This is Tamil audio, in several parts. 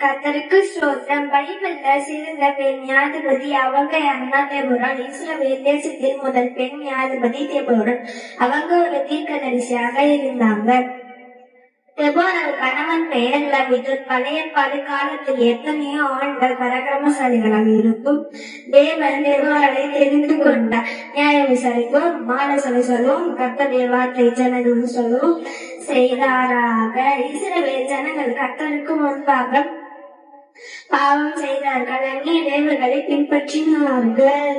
கர்த்தருக்கு ஸ்தோத்திரம். பைபிள்ல சிறந்த பெண் நியாயாதிபதி அவங்க யாருன்னா தேபோராள். இஸ்ரவேல் தேசத்தில் முதல் பெண் நியாயாதிபதி தேபோராள். அவங்க ஒரு தீர்க்கதரிசியாக இருந்தாங்க. தெபோராள் கணவன் பெயர் லபிதூத். பழைய ஏற்பாடு காலத்தில் எத்தனையோ ஆண்கள் பராக்கிரமசாலிகளாக இருக்கும். தேவன் தெபோராளை தெரிந்து கொண்டார். நியாயம் விசாரிப்போம், ஆலோசனை சொல்லுவோம், கர்த்தருடைய வார்த்தை ஜனங்களுக்கு சொல்லுவோம் செய்தாராக. இஸ்ரவேல் ஜனங்கள் கர்த்தருக்கு முன்பாக பாவம் செய்தார்கள். அந்நிய தேவர்களை பின்பற்றினார்கள்.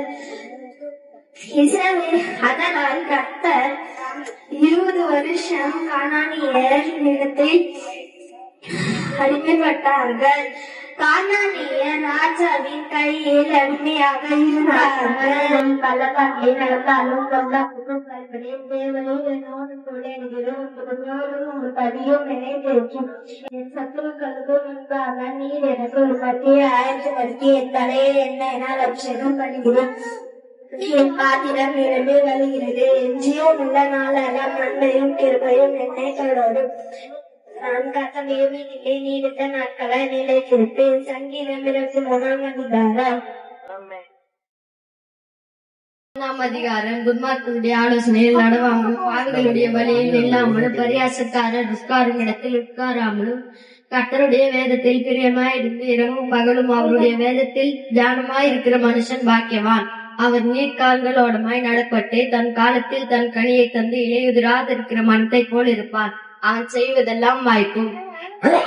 இஸ்ரவேல் அதனால் கர்த்தர் 20 வருஷம் கானானியர் நிலத்தில் அடிமைப்பட்டார்கள். கானானியர் ராஜாவின் கையில் அடிமையாக இருந்தார்கள். பள்ளத்தாக்கை நடந்தாலும் பொல்லாப்புக்கும் பயப்படேன். தேவனே என்னோடு கூட இருக்கிறோம். ஒரு பதியும் நினைத்தேற்றும். என் சத்துருக்களுக்கு முன்பாக நீர் எனக்கு ஒரு பத்தியை ஆயத்தப்படுத்தி என் தலையை எண்ணெயினால் அபிஷேகம் பண்ணுகிறேன். என் பாத்திரம் நிரம்பி வருகிறது. என் ஜீவனுள்ள நாளெல்லாம் நன்மையும் கிருபையும் என்னை தொடரும். நான் கர்த்தருடைய வீட்டிலே நீடித்த நாட்களை நிலைத்திருப்பேன். சங்கீதம் 23 அதிகாரம். துன்மார்க்கருடைய ஆலோசனையில் நடவாமலும் பாவிகளுடைய வழியில் இல்லாமலும் பரியாசக்காரர் உட்காரும் இடத்தில் உட்காராமலும் கர்த்தருடைய வேதத்தில் பிரியமாயிருந்து இரவும் பகலும் அவருடைய வேதத்தில் தியானமாய் இருக்கிற மனுஷன் பாக்கியவான். அவர் நீர்க்கால்களோடமாய் நடப்பட்டு தன் காலத்தில் தன் கனியை தந்து இலையுதிராதிருக்கிற மரத்தை போல் இருப்பான். அவன் செய்வதெல்லாம் வாய்க்கும்.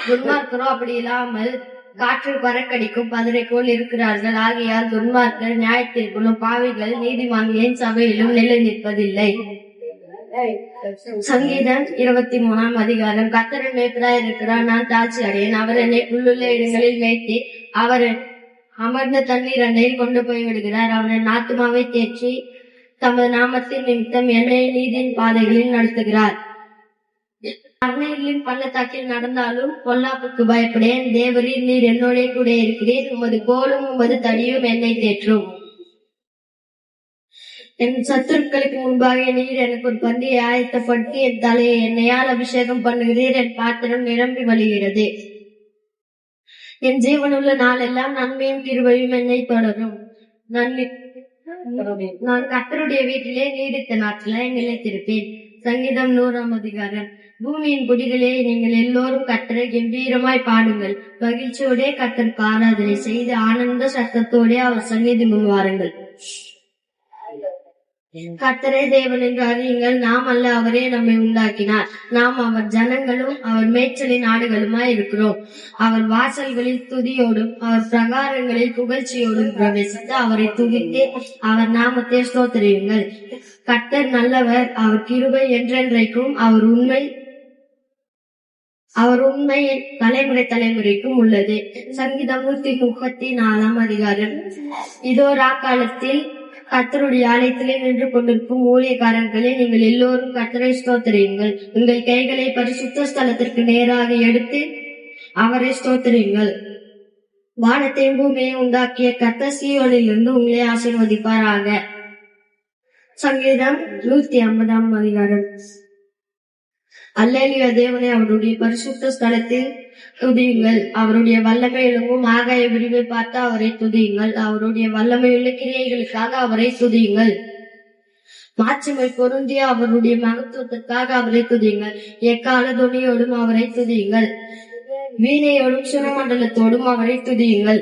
துன்மார்க்கரோ அப்படி இல்லாமல் காற்று பறக்கடிக்கும் பதரை போல் இருக்கிறார்கள். ஆகையால் துன்மார்க்கர் நியாயத்திற்குள்ளும் பாவிகள் நீதிமான்களின் சபையிலும் நிலை நிற்பதில்லை. சங்கீதம் 23 அதிகாரம். கர்த்தர் மேய்ப்பராய் இருக்கிறார், நான் தாழ்ச்சி அடையேன். அவர் என்னை புல்லுள்ள இடங்களில் மேய்த்து அவர் அமர்ந்த தண்ணீர் அண்டையில் கொண்டு போய் விடுகிறார். அவன் ஆத்துமாவை தேற்றி தமது நாமத்தின் நிமித்தம் என்னை நீதியின் பாதைகளில் நடத்துகிறார். அன்னைகளின் பள்ளத்தாக்கில் நடந்தாலும் பொல்லாப்புக்கு பயப்படேன். தேவரீர் நீர் என்னோட கூட இருக்கிறீர். உமது கோலும் உமது தடியும் என்னை தேற்றும். என் சத்துருக்களுக்கு முன்பாக நீர் எனக்கு ஒரு பந்தியை ஆயத்தப்படுத்தி என் தலையை எண்ணெயால் அபிஷேகம் பண்ணுகிறீர். என் பாத்திரம் நிரம்பி வழிகிறது. என் ஜீவனுள்ள நாளெல்லாம் நன்மையும் கிருபையும் என்னை தொடரும். நான் கர்த்தருடைய வீட்டிலே நீடித்த நாட்களை நிலைத்திருப்பேன். சங்கீதம் 100 அதிகாரம். பூமியின் குடிகளே, நீங்கள் எல்லோரும் கர்த்தரை கம்பீரமாய் பாடுங்கள். மகிழ்ச்சியோடே கர்த்தருக்கு ஆராதனை செய்து ஆனந்த சத்தத்தோடே அவர் சந்நிதி முன்வாருங்கள். கர்த்தரே தேவன் என்று அறியுங்கள். நாம் அல்ல, அவரே நம்மை உண்டாக்கினார். நாம் அவர் ஜனங்களும் அவர் மேய்ச்சலின் ஆடுகளுமாய் இருக்கிறோம். அவர் வாசல்களில் துதியோடும் அவர் பிரகாரங்களில் புகழ்ச்சியோடும் பிரவேசித்து அவரை துதித்து அவர் நாமத்தை ஸ்தோத்திரியுங்கள். கர்த்தர் நல்லவர், அவர் கிருபை என்றென்றைக்கும், அவர் உண்மை தலைமுறை தலைமுறைக்கும் உள்ளது. சங்கீதம் 134 அதிகாரம். இதோ ராக்காலத்தில் கர்த்தருடைய ஆலயத்திலே நின்று கொண்டிருக்கும் ஊழியக்காரர்களே, நீங்கள் எல்லோரும் கர்த்தரை ஸ்தோத்திரியுங்கள். உங்கள் கைகளை பரிசுத்த ஸ்தலத்திற்கு நேராக எடுத்து அவரை ஸ்தோத்திரியுங்கள். வானத்தையும் பூமியையும் உண்டாக்கிய கர்த்தர் சீயோனிலிருந்து உங்களை ஆசீர்வதிப்பாராக. சங்கீதம் 150 அதிகாரம். அல்லேலூயா. தேவனை அவருடைய பரிசுத்த ஸ்தலத்தில் துதியுங்கள். அவருடைய வல்லமையுள்ளவும் ஆகாய விரிவை பார்த்து அவரை துதியுங்கள். அவருடைய வல்லமையுள்ள கிரியைகளுக்காக அவரை துதியுங்கள். மாட்சிமை பொருந்திய அவருடைய மகத்துவத்திற்காக அவரை துதியுங்கள். எக்கால துணியோடும் அவரை துதியுங்கள். வீணையோடும் சுரமண்டலத்தோடும் அவரை துதியுங்கள்.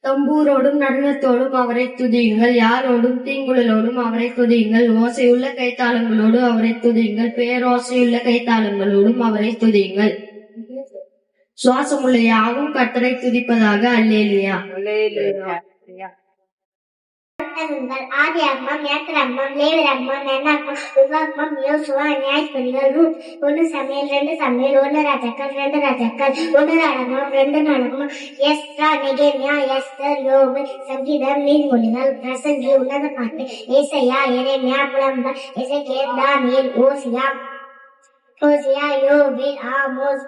தம்பூரோடும் நடனத்தோடும் அவரை துதியுங்கள். யாரோடும் தீங்குழலோடும் அவரை துதியுங்கள். ஓசையுள்ள கைத்தாளங்களோடு அவரை துதியுங்கள். பேரோசையுள்ள கைத்தாளங்களோடும் அவரை துதியுங்கள். சுவாசமுள்ள யாவும் கர்த்தரை துதிப்பதாக. அல்லேலூயா. ஆதியாகமம், யாத்திராகமம், லேவியராகமம், என்னாகமம், உபாகமம், யோசுவா, நியாயாதிபதிகள், ரூத், 1 சமூவேல், 2 சமூவேல், 1 ராஜாக்கள், 2 ராஜாக்கள், 1 நாளாகமம், 2 நாளாகமம், எஸ்றா, நெகேமியா, எஸ்தர், யோபு, சங்கீதம், நீதிமொழிகள், பிரசங்கி, உன்னத பாட்டு, ஏசாயா, எரேமியா, புலம்பல், எசேக்கியேல், தானியேல், ஓசியா, யோவேல், ஆமோஸ்,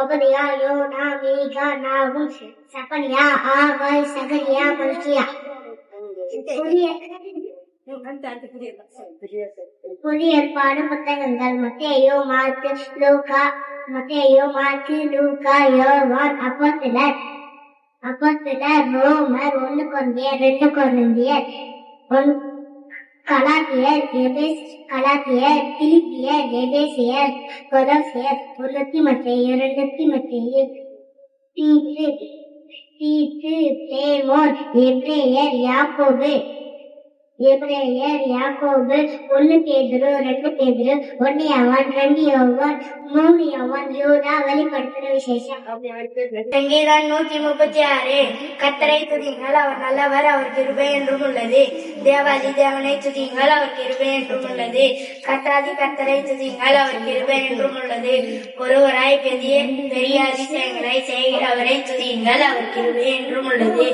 ஒபதியா, யோனா, மீகா, நாகும், சபனியா, ஆகாய், சகரியா, மல்கியா. புதிய ஏற்பாடு புத்தகங்கள் மத்தேயு, மார்க்கு, லூக்கா, மத்தேயு, மார்க்கு, லூக்கா, யோவான், அப்போஸ்தலர், ரோமர், 1 கொரிந்தியர், 2 கொரிந்தியர், கலாத்தியர், பிலிப்பியர், எபேசியர், கொலோசியர், 1 தீமோத்தேயு, 2 தீமோத்தேயு, தீத்து, தேமோன், எபிரேயர், யாக்கோபு, 1 பேதுரு, 2 பேதுரு, 1 யோவான், 2 யோவான், 3 யோவான், யூதா, வெளிப்படுத்துற விசேஷம். சங்கீதம் 136. கர்த்தரை துதியுங்கள், அவர் நல்லவர், அவர் கிருபை என்றும் உள்ளது. தேவாதி தேவனை துதியுங்கள், அவர் கிருபை என்றும் உள்ளது. கர்த்தாதி கர்த்தரை துதியுங்கள், அவர் கிருபை என்றும் உள்ளது. ஒருவராய் பெரிய அதிசயங்களை செய்கிறவரை துதியுங்கள், அவர் கிருபை என்றும் உள்ளது.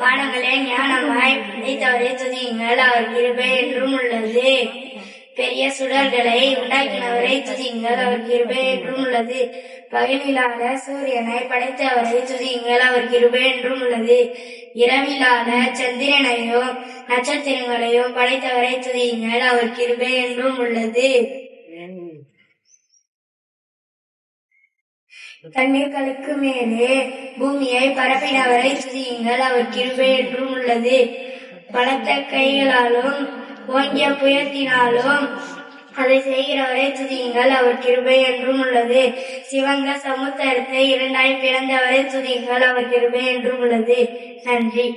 வானங்களே ஞானமாய் படைத்தவரை துதியுங்கள், அவர் கிருபை என்றும் உள்ளது. பெரிய சுடர்களை உண்டாக்கினவரை துதியுங்கள், அவர் கிருபை என்றும் உள்ளது. பகலிலான சூரியனை படைத்தவரை துதியுங்கள், அவர் கிருபை என்றும் உள்ளது. இரவிலான சந்திரனையும் நட்சத்திரங்களையும் படைத்தவரை துதியுங்கள், அவர் கிருபை என்றும் உள்ளது. தண்ணீர்களுக்கு மேலே பூமியை பரப்பினவரை துதியுங்கள், அவர் கிருபை என்றும் உள்ளது. பலத்த கைகளாலும் ஓங்கிய புயத்தினாலும் அதை செய்கிறவரை துதியுங்கள், அவர் கிருபை என்றும் உள்ளது. சிவந்த சமுத்திரத்தை 2ஆய் பிளந்தவரை துதியுங்கள், அவர் கிருபை என்றும் உள்ளது. நன்றி.